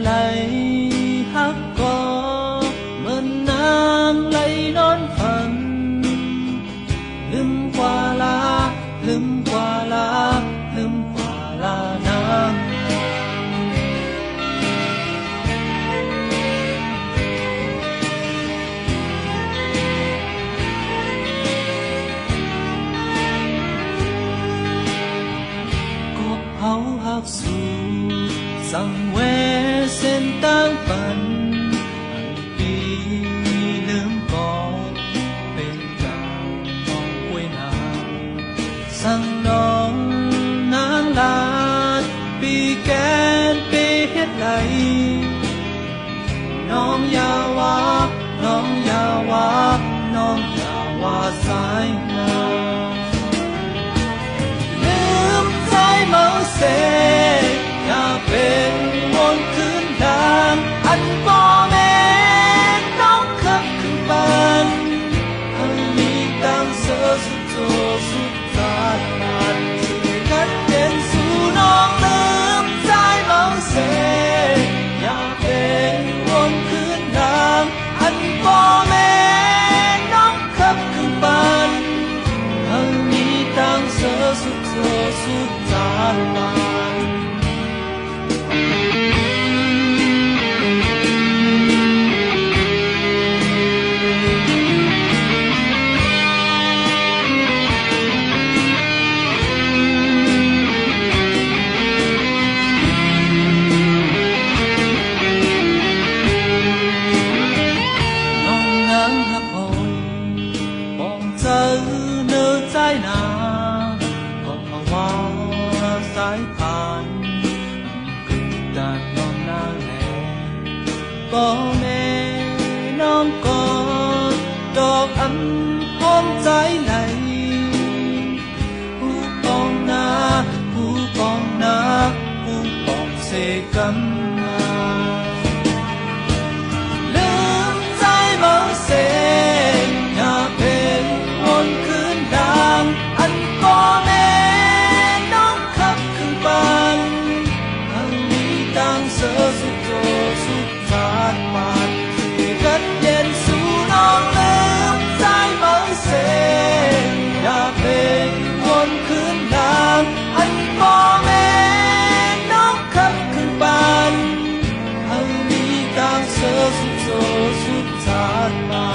ไหลฮักก็เหมือนน้ำไหลนอนฝันลืมกว่าลาลืมกว่าลาลืมกว่าลาน้ำเขาหักสู่สังเวเส้นต่างปันอันปีลืมก่อนเป็นกาวมองป่วยนาสังน้องนางลาดปีแกนปีเฮ็ดไหลน้องยาวาน้องยาวาน้องยาวาสายงาเสอย่าเป็นวนคืนดางอันบ่แม่น้องขับขึ้นบ้านให้มีตั้งเสือสุดโจสุดตาลานที่นัดเด่นสู่น้องลืมใจเมาเสอย่าเป็นวนคืนดางอันบ่แม่น้องขับขึ้นบ้านให้มีตั้งเสือสุดโจสุดตาลานสายผ่านคือด่านน้องนางแหลบ่แม่น้องกอดดอกอันหอมใจไหลผู้ปองนาผู้ปองนาผู้ปองเสกันมาลืมใจเมาเสอย่าเป็นวนคืนดางอันบ่แม่เสือสุดโจสุดสาดปานที่กัดเย็นสู่น้องลืมใจเมาเสอย่าเป็นคนคืนดางอันบ่แม่น้องขับขึ้นบ้านให้มีตามเสือสุดโจสุดสาดปาน